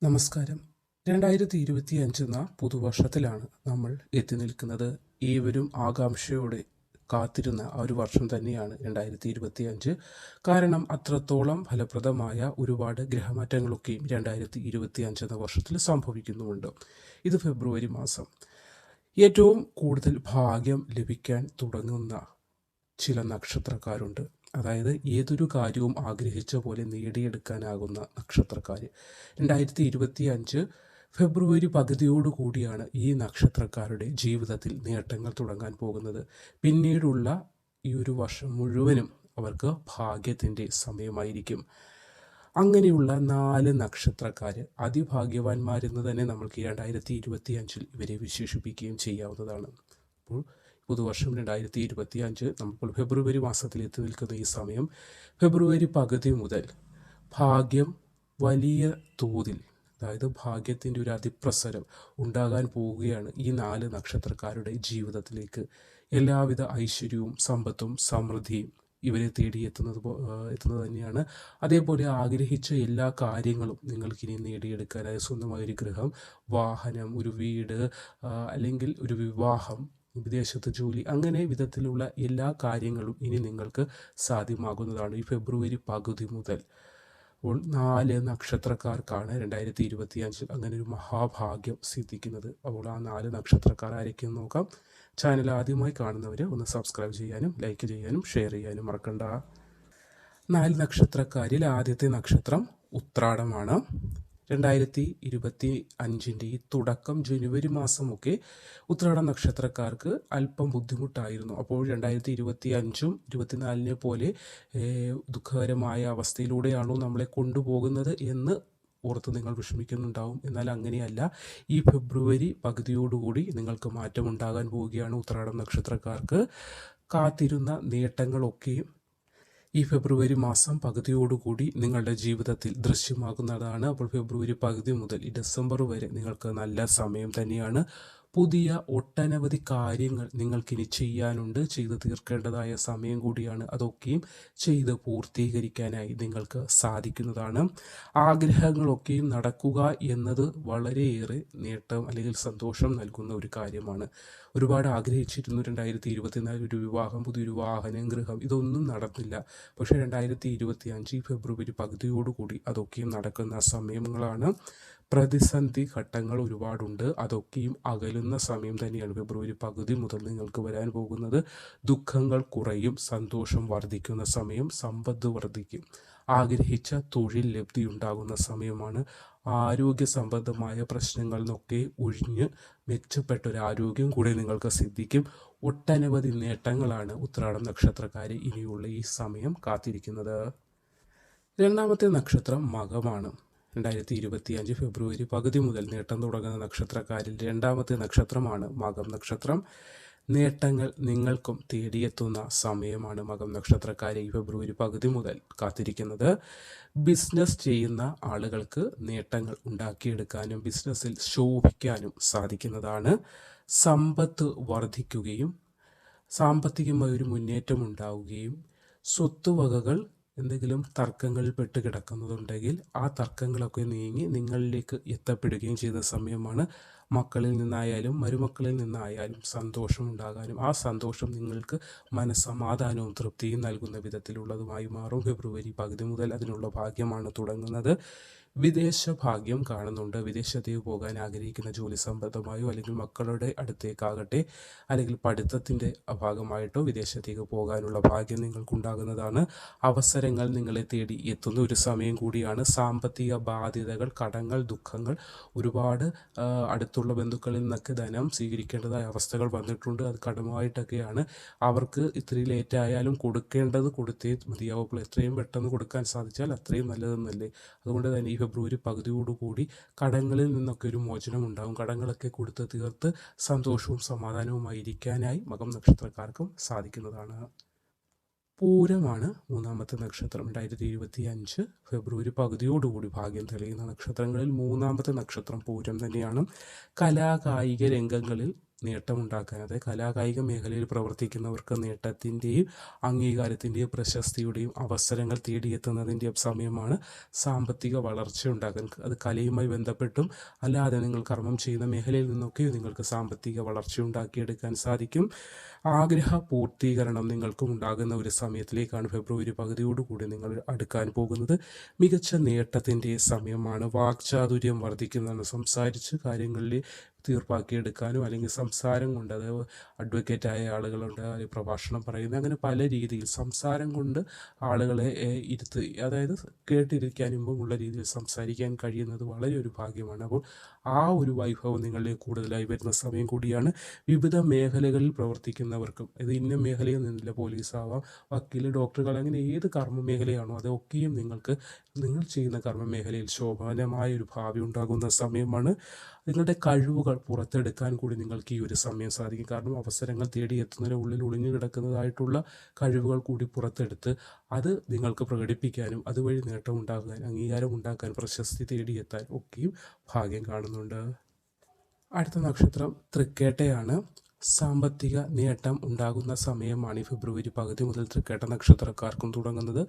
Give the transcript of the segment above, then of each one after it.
നമസ്കാരം. 2025 എന്ന പുതുവർഷത്തിലാണ് നമ്മൾ എത്തി നിൽക്കുന്നത്. ഏവരും ആകാംക്ഷയോടെ കാത്തിരുന്ന ആ ഒരു വർഷം തന്നെയാണ് 2025. കാരണം അത്രത്തോളം ഫലപ്രദമായ ഒരുപാട് ഗ്രഹമാറ്റങ്ങളൊക്കെയും 2025 എന്ന വർഷത്തിൽ സംഭവിക്കുന്നുമുണ്ട്. ഇത് ഫെബ്രുവരി മാസം. ഏറ്റവും കൂടുതൽ ഭാഗ്യം ലഭിക്കാൻ തുടങ്ങുന്ന ചില നക്ഷത്രക്കാരുണ്ട്. അതായത് ഏതൊരു കാര്യവും ആഗ്രഹിച്ച പോലെ നേടിയെടുക്കാനാകുന്ന നക്ഷത്രക്കാർ. 2025 ഫെബ്രുവരി പകുതിയോടുകൂടിയാണ് ഈ നക്ഷത്രക്കാരുടെ ജീവിതത്തിൽ നേട്ടങ്ങൾ തുടങ്ങാൻ പോകുന്നത്. പിന്നീടുള്ള ഈ ഒരു വർഷം മുഴുവനും അവർക്ക് ഭാഗ്യത്തിൻ്റെ സമയമായിരിക്കും. അങ്ങനെയുള്ള 4 നക്ഷത്രക്കാർ അതിഭാഗ്യവാന്മാരെന്ന് തന്നെ നമ്മൾക്ക് 2025 ഇവരെ വിശേഷിപ്പിക്കുകയും ചെയ്യാവുന്നതാണ്. അപ്പോൾ പുതുവർഷം 2025 നമ്മൾ ഫെബ്രുവരി മാസത്തിൽ എത്തി നിൽക്കുന്ന ഈ സമയം, ഫെബ്രുവരി പകുതി മുതൽ ഭാഗ്യം വലിയ തോതിൽ, അതായത് ഭാഗ്യത്തിൻ്റെ ഒരു അതിപ്രസരം ഉണ്ടാകാൻ പോവുകയാണ് ഈ 4 നക്ഷത്രക്കാരുടെ ജീവിതത്തിലേക്ക്. എല്ലാവിധ ഐശ്വര്യവും സമ്പത്തും സമൃദ്ധിയും ഇവരെ തേടി എത്തുന്നത് തന്നെയാണ്. അതേപോലെ ആഗ്രഹിച്ച എല്ലാ കാര്യങ്ങളും നിങ്ങൾക്കിനി നേടിയെടുക്കാനായി സ്വന്തമായൊരു ഗൃഹം, വാഹനം, ഒരു വീട്, അല്ലെങ്കിൽ ഒരു വിവാഹം, വിദേശത്ത് ജോലി, അങ്ങനെ വിധത്തിലുള്ള എല്ലാ കാര്യങ്ങളും ഇനി നിങ്ങൾക്ക് സാധ്യമാകുന്നതാണ് ഈ ഫെബ്രുവരി പകുതി മുതൽ. അപ്പോൾ 4 നക്ഷത്രക്കാർക്കാണ് 2025 അങ്ങനെ ഒരു മഹാഭാഗ്യം സിദ്ധിക്കുന്നത്. അപ്പോൾ ആ 4 നക്ഷത്രക്കാർ ആരൊക്കെയെന്ന് നോക്കാം. ചാനൽ ആദ്യമായി കാണുന്നവർ ഒന്ന് സബ്സ്ക്രൈബ് ചെയ്യാനും ലൈക്ക് ചെയ്യാനും ഷെയർ ചെയ്യാനും മറക്കണ്ട. 4 നക്ഷത്രക്കാരിൽ ആദ്യത്തെ നക്ഷത്രം ഉത്രാടമാണ്. 2025 ഈ തുടക്കം ജനുവരി മാസമൊക്കെ ഉത്രാട നക്ഷത്രക്കാർക്ക് അല്പം ബുദ്ധിമുട്ടായിരുന്നു. അപ്പോൾ 2025 24 പോലെ ദുഃഖകരമായ അവസ്ഥയിലൂടെയാണോ നമ്മളെ കൊണ്ടുപോകുന്നത് എന്ന് ഓർത്ത് നിങ്ങൾ വിഷമിക്കുന്നുണ്ടാവും. എന്നാൽ അങ്ങനെയല്ല. ഈ ഫെബ്രുവരി പകുതിയോടുകൂടി നിങ്ങൾക്ക് മാറ്റമുണ്ടാകാൻ പോവുകയാണ്. ഉത്രാടം നക്ഷത്രക്കാർക്ക് കാത്തിരുന്ന നേട്ടങ്ങളൊക്കെയും ഈ ഫെബ്രുവരി മാസം പകുതിയോടുകൂടി നിങ്ങളുടെ ജീവിതത്തിൽ ദൃശ്യമാകുന്നതാണ്. അപ്പോൾ ഫെബ്രുവരി പകുതി മുതൽ ഈ ഡിസംബർ വരെ നിങ്ങൾക്ക് നല്ല സമയം തന്നെയാണ്. പുതിയ ഒട്ടനവധി കാര്യങ്ങൾ നിങ്ങൾക്കിനി ചെയ്യാനുണ്ട്. ചെയ്ത് തീർക്കേണ്ടതായ സമയം കൂടിയാണ്. അതൊക്കെയും ചെയ്ത് പൂർത്തീകരിക്കാനായി നിങ്ങൾക്ക് സാധിക്കുന്നതാണ്. ആഗ്രഹങ്ങളൊക്കെയും നടക്കുക എന്നത് വളരെയേറെ നേട്ടം അല്ലെങ്കിൽ സന്തോഷം നൽകുന്ന ഒരു കാര്യമാണ്. ഒരുപാട് ആഗ്രഹിച്ചിരുന്നു 2024 ഒരു വിവാഹം, പുതിയൊരു വാഹനം, ഗൃഹം, ഇതൊന്നും നടന്നില്ല. പക്ഷേ 2025 ഫെബ്രുവരി പകുതിയോടുകൂടി അതൊക്കെയും നടക്കുന്ന സമയങ്ങളാണ്. പ്രതിസന്ധി ഘട്ടങ്ങൾ ഒരുപാടുണ്ട്. അതൊക്കെയും അകലുന്ന സമയം തന്നെയാണ് ഫെബ്രുവരി പകുതി മുതൽ നിങ്ങൾക്ക് വരാൻ പോകുന്നത്. ദുഃഖങ്ങൾ കുറയും, സന്തോഷം വർദ്ധിക്കുന്ന സമയം, സമ്പത്ത് വർദ്ധിക്കും, ആഗ്രഹിച്ച തൊഴിൽ ലബ്ധി ഉണ്ടാകുന്ന സമയമാണ്. ആരോഗ്യ സംബന്ധമായ പ്രശ്നങ്ങളിൽ നിന്നൊക്കെ ഒഴിഞ്ഞ് മെച്ചപ്പെട്ട ഒരു ആരോഗ്യം കൂടെ നിങ്ങൾക്ക് സിദ്ധിക്കും. ഒട്ടനവധി നേട്ടങ്ങളാണ് ഉത്രാടം നക്ഷത്രക്കാരെ ഇനിയുള്ള ഈ സമയം കാത്തിരിക്കുന്നത്. രണ്ടാമത്തെ നക്ഷത്രം മകമാണ്. 2025 ഫെബ്രുവരി പകുതി മുതൽ നേട്ടം തുടങ്ങുന്ന നക്ഷത്രക്കാരിൽ രണ്ടാമത്തെ നക്ഷത്രമാണ് മകം നക്ഷത്രം. നേട്ടങ്ങൾ നിങ്ങൾക്കും തേടിയെത്തുന്ന സമയമാണ് മകം നക്ഷത്രക്കാരെ ഈ ഫെബ്രുവരി പകുതി മുതൽ കാത്തിരിക്കുന്നത്. ബിസിനസ് ചെയ്യുന്ന ആളുകൾക്ക് നേട്ടങ്ങൾ ഉണ്ടാക്കിയെടുക്കാനും ബിസിനസ്സിൽ ശോഭിക്കാനും സാധിക്കുന്നതാണ്. സമ്പത്ത് വർദ്ധിക്കുകയും സാമ്പത്തികമായ ഒരു മുന്നേറ്റം ഉണ്ടാവുകയും സ്വത്തുവകകൾ എന്തെങ്കിലും തർക്കങ്ങളിൽ പെട്ട് കിടക്കുന്നതുണ്ടെങ്കിൽ ആ തർക്കങ്ങളൊക്കെ നീങ്ങി നിങ്ങളിലേക്ക് എത്തപ്പെടുകയും ചെയ്ത സമയമാണ്. മക്കളിൽ നിന്നായാലും മരുമക്കളിൽ നിന്നായാലും സന്തോഷം ഉണ്ടാകാനും ആ സന്തോഷം നിങ്ങൾക്ക് മനസ്സമാധാനവും തൃപ്തിയും നൽകുന്ന വിധത്തിലുള്ളതുമായി മാറും. ഫെബ്രുവരി പകുതി മുതൽ അതിനുള്ള ഭാഗ്യമാണ് തുടങ്ങുന്നത്. വിദേശ ഭാഗ്യം കാണുന്നുണ്ട്. വിദേശത്തേക്ക് പോകാൻ ആഗ്രഹിക്കുന്ന ജോലി സംബന്ധമായോ അല്ലെങ്കിൽ മക്കളുടെ അടുത്തേക്കാകട്ടെ അല്ലെങ്കിൽ പഠിത്തത്തിൻ്റെ ഭാഗമായിട്ടോ വിദേശത്തേക്ക് പോകാനുള്ള ഭാഗ്യം നിങ്ങൾക്കുണ്ടാകുന്നതാണ്. അവസരങ്ങൾ നിങ്ങളെ തേടി എത്തുന്ന ഒരു സമയം കൂടിയാണ്. സാമ്പത്തിക ബാധ്യതകൾ, കടങ്ങൾ, ദുഃഖങ്ങൾ, ഒരുപാട് അടുത്തുള്ള ബന്ധുക്കളിൽ നിന്നൊക്കെ ധനം സ്വീകരിക്കേണ്ടതായ അവസ്ഥകൾ വന്നിട്ടുണ്ട്. അത് കടമായിട്ടൊക്കെയാണ്. അവർക്ക് ഇത്തിരി ലേറ്റായാലും കൊടുക്കേണ്ടത് കൊടുത്തേ മതിയാവും. അപ്പോൾ എത്രയും പെട്ടെന്ന് കൊടുക്കാൻ സാധിച്ചാൽ അത്രയും നല്ലതെന്നല്ലേ. അതുകൊണ്ട് തന്നെ ഈ ഫെബ്രുവരി പകുതിയോടുകൂടി കടങ്ങളിൽ നിന്നൊക്കെ ഒരു മോചനം ഉണ്ടാകും. കടങ്ങളൊക്കെ കൊടുത്ത് തീർത്ത് സന്തോഷവും സമാധാനവുമായി ഇരിക്കാനായി മകം നക്ഷത്രക്കാർക്കും സാധിക്കുന്നതാണ്. പൂരമാണ് മൂന്നാമത്തെ നക്ഷത്രം. 2025 ഫെബ്രുവരി പകുതിയോടുകൂടി ഭാഗ്യം തെളിയുന്ന നക്ഷത്രങ്ങളിൽ മൂന്നാമത്തെ നക്ഷത്രം പൂരം തന്നെയാണ്. കലാകായിക രംഗങ്ങളിൽ നേട്ടമുണ്ടാക്കാൻ, അതായത് കലാകായിക മേഖലയിൽ പ്രവർത്തിക്കുന്നവർക്ക് നേട്ടത്തിൻ്റെയും അംഗീകാരത്തിൻ്റെയും പ്രശസ്തിയുടെയും അവസരങ്ങൾ തേടിയെത്തുന്നതിൻ്റെയും സമയമാണ് സാമ്പത്തിക വളർച്ച ഉണ്ടാക്കാൻ. അത് കലയുമായി ബന്ധപ്പെട്ടും അല്ലാതെ നിങ്ങൾ കർമ്മം ചെയ്യുന്ന മേഖലയിൽ നിന്നൊക്കെ നിങ്ങൾക്ക് സാമ്പത്തിക വളർച്ച ഉണ്ടാക്കിയെടുക്കാൻ സാധിക്കും. ആഗ്രഹ പൂർത്തീകരണം നിങ്ങൾക്കും ഉണ്ടാകുന്ന ഒരു സമയത്തിലേക്കാണ് ഫെബ്രുവരി പകുതിയോടുകൂടി നിങ്ങൾ അടുക്കാൻ പോകുന്നത്. മികച്ച നേട്ടത്തിൻ്റെ സമയമാണ്. വാക്ചാതുര്യം വർദ്ധിക്കുന്നതാണ്. സംസാരിച്ച് കാര്യങ്ങളിൽ തീർപ്പാക്കിയെടുക്കാനും അല്ലെങ്കിൽ സംസാരം കൊണ്ട്, അതായത് അഡ്വക്കേറ്റായ ആളുകളുണ്ട്, അല്ലെങ്കിൽ പ്രഭാഷണം പറയുന്നത്, അങ്ങനെ പല രീതിയിൽ സംസാരം കൊണ്ട് ആളുകളെ ഇരുത്ത്, അതായത് കേട്ടിരിക്കാൻ ഇമ്പമുള്ള രീതിയിൽ സംസാരിക്കാൻ കഴിയുന്നത് വളരെ ഒരു ഭാഗ്യമാണ്. അപ്പോൾ ആ ഒരു വൈഭവം നിങ്ങളിൽ കൂടുതലായി വരുന്ന സമയം കൂടിയാണ്. വിവിധ മേഖലകളിൽ പ്രവർത്തിക്കുന്നവർക്കും, ഇത് ഇന്ന മേഖലയിൽ നിന്നില്ല, പോലീസാവാം, വക്കീൽ, ഡോക്ടറുകൾ, അങ്ങനെ ഏത് കർമ്മ മേഖലയാണോ അതൊക്കെയും നിങ്ങൾ ചെയ്യുന്ന കർമ്മ മേഖലയിൽ ശോഭനമായ ഒരു ഭാവി ഉണ്ടാകുന്ന സമയമാണ്. നിങ്ങളുടെ കഴിവുകൾ പുറത്തെടുക്കാൻ കൂടി നിങ്ങൾക്ക് ഈ ഒരു സമയം സാധിക്കും. കാരണം അവസരങ്ങൾ തേടിയെത്തുന്നതിന് ഉള്ളിൽ ഒളിഞ്ഞു കിടക്കുന്നതായിട്ടുള്ള കഴിവുകൾ കൂടി പുറത്തെടുത്ത് അത് നിങ്ങൾക്ക് പ്രകടിപ്പിക്കാനും അതുവഴി നേട്ടം ഉണ്ടാകാൻ, അംഗീകാരം ഉണ്ടാക്കാൻ, പ്രശസ്തി തേടിയെത്താൻ ഒക്കെയും ഭാഗ്യം കാണുന്നുണ്ട്. അടുത്ത നക്ഷത്രം തൃക്കേട്ടയാണ്. സാമ്പത്തിക നേട്ടം ഉണ്ടാകുന്ന സമയമാണ് ഈ ഫെബ്രുവരി പകുതി മുതൽ തൃക്കേട്ട നക്ഷത്രക്കാർക്കും തുടങ്ങുന്നത്.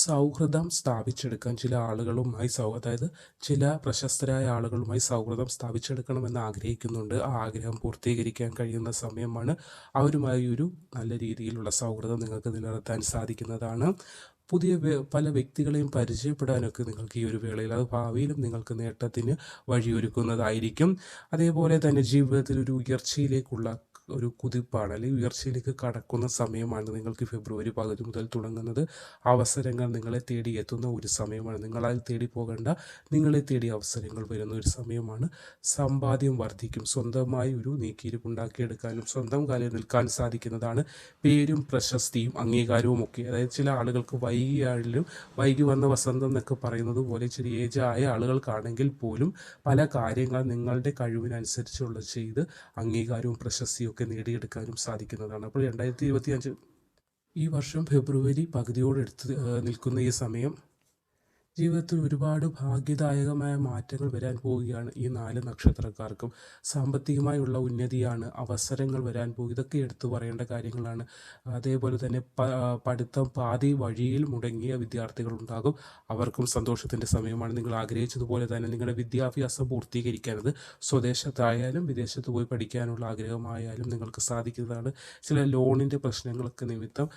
സൗഹൃദം സ്ഥാപിച്ചെടുക്കാൻ ചില ആളുകളുമായി അതായത് ചില പ്രശസ്തരായ ആളുകളുമായി സൗഹൃദം സ്ഥാപിച്ചെടുക്കണമെന്ന് ആഗ്രഹിക്കുന്നുണ്ട്. ആ ആഗ്രഹം പൂർത്തീകരിക്കാൻ കഴിയുന്ന സമയമാണ്. അവരുമായി ഒരു നല്ല രീതിയിലുള്ള സൗഹൃദം നിങ്ങൾക്ക് നിലനിർത്താൻ സാധിക്കുന്നതാണ്. പുതിയ പല വ്യക്തികളെയും പരിചയപ്പെടാനൊക്കെ നിങ്ങൾക്ക് ഈ ഒരു വേളയിൽ, അത് ഭാവിയിലും നിങ്ങൾക്ക് നേട്ടത്തിന് വഴിയൊരുക്കുന്നതായിരിക്കും. അതേപോലെ തന്നെ ജീവിതത്തിൽ ഒരു ഉയർച്ചയിലേക്കുള്ള ഒരു കുതിപ്പാണ്, അല്ലെങ്കിൽ ഉയർച്ചയിലേക്ക് കടക്കുന്ന സമയമാണ് നിങ്ങൾക്ക് ഫെബ്രുവരി പകുതി മുതൽ തുടങ്ങുന്നത്. അവസരങ്ങൾ നിങ്ങളെ തേടി എത്തുന്ന ഒരു സമയമാണ്. നിങ്ങളാൽ തേടി പോകേണ്ട, നിങ്ങളെ തേടി അവസരങ്ങൾ വരുന്ന ഒരു സമയമാണ്. സമ്പാദ്യം വർദ്ധിക്കും. സ്വന്തമായി ഒരു നീക്കിയിരിപ്പുണ്ടാക്കിയെടുക്കാനും സ്വന്തം കാലിൽ നിൽക്കാൻ സാധിക്കുന്നതാണ്. പേരും പ്രശസ്തിയും അംഗീകാരവും ഒക്കെ, അതായത് ചില ആളുകൾക്ക് വൈകിയായാലും, വൈകി വന്ന വസന്തം എന്നൊക്കെ പറയുന്നത് പോലെ ഇച്ചിരി ഏജായ ആളുകൾക്കാണെങ്കിൽ പോലും പല കാര്യങ്ങൾ നിങ്ങളുടെ കഴിവിനനുസരിച്ചുള്ള ചെയ്ത് അംഗീകാരവും പ്രശസ്തിയും ഒക്കെ നേടിയെടുക്കാനും സാധിക്കുന്നതാണ്. അപ്പോൾ 2025 ഈ വർഷം ഫെബ്രുവരി പകുതിയോടെടുത്ത് നിൽക്കുന്ന ഈ സമയം ജീവിതത്തിൽ ഒരുപാട് ഭാഗ്യദായകമായ മാറ്റങ്ങൾ വരാൻ പോവുകയാണ് ഈ 4 നക്ഷത്രക്കാർക്കും. സാമ്പത്തികമായുള്ള ഉന്നതിയാണ്, അവസരങ്ങൾ വരാൻ പോകും. ഇതൊക്കെ എടുത്തു പറയേണ്ട കാര്യങ്ങളാണ്. അതേപോലെ തന്നെ പഠിത്തം പാതി വഴിയിൽ മുടങ്ങിയ വിദ്യാർത്ഥികളുണ്ടാകും. അവർക്കും സന്തോഷത്തിൻ്റെ സമയമാണ്. നിങ്ങൾ ആഗ്രഹിച്ചതുപോലെ തന്നെ നിങ്ങളുടെ വിദ്യാഭ്യാസം പൂർത്തീകരിക്കാനത് സ്വദേശത്തായാലും വിദേശത്ത് പോയി പഠിക്കാനുള്ള ആഗ്രഹമായാലും നിങ്ങൾക്ക് സാധിക്കുന്നതാണ്. ചില ലോണിൻ്റെ പ്രശ്നങ്ങളൊക്കെ നിമിത്തം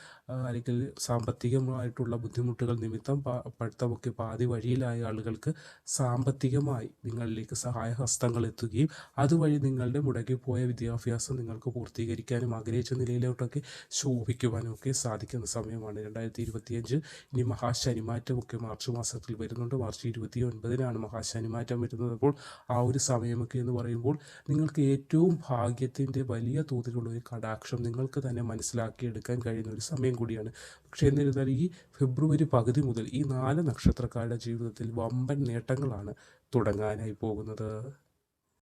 അല്ലെങ്കിൽ സാമ്പത്തികമായിട്ടുള്ള ബുദ്ധിമുട്ടുകൾ നിമിത്തം പഠിത്തമൊക്കെ പാതി വഴിയിലായ ആളുകൾക്ക് സാമ്പത്തികമായി നിങ്ങളിലേക്ക് സഹായഹസ്തങ്ങൾ എത്തുകയും അതുവഴി നിങ്ങളുടെ മുടങ്ങിപ്പോയ വിദ്യാഭ്യാസം നിങ്ങൾക്ക് പൂർത്തീകരിക്കാനും ആഗ്രഹിച്ച നിലയിലോട്ടൊക്കെ ശോഭിക്കുവാനും ഒക്കെ സാധിക്കുന്ന സമയമാണ് 2025. ഇനി മഹാശനിമാറ്റമൊക്കെ മാർച്ച് മാസത്തിൽ വരുന്നുണ്ട്. മാർച്ച് 29-നാണ് മഹാശനിമാറ്റം വരുന്നത്. അപ്പോൾ ആ ഒരു സമയമൊക്കെ എന്ന് പറയുമ്പോൾ നിങ്ങൾക്ക് ഏറ്റവും ഭാഗ്യത്തിൻ്റെ വലിയ തോതിലുള്ള ഒരു കടാക്ഷം നിങ്ങൾക്ക് തന്നെ മനസ്സിലാക്കിയെടുക്കാൻ കഴിയുന്ന ഒരു സമയം കൂടിയാണ്. പക്ഷേ എന്നിരുന്നാൽ ഈ ഫെബ്രുവരി പകുതി മുതൽ ഈ 4 നക്ഷത്രക്കാരുടെ ജീവിതത്തിൽ വമ്പൻ നേട്ടങ്ങളാണ് തുടങ്ങാനായി പോകുന്നത്.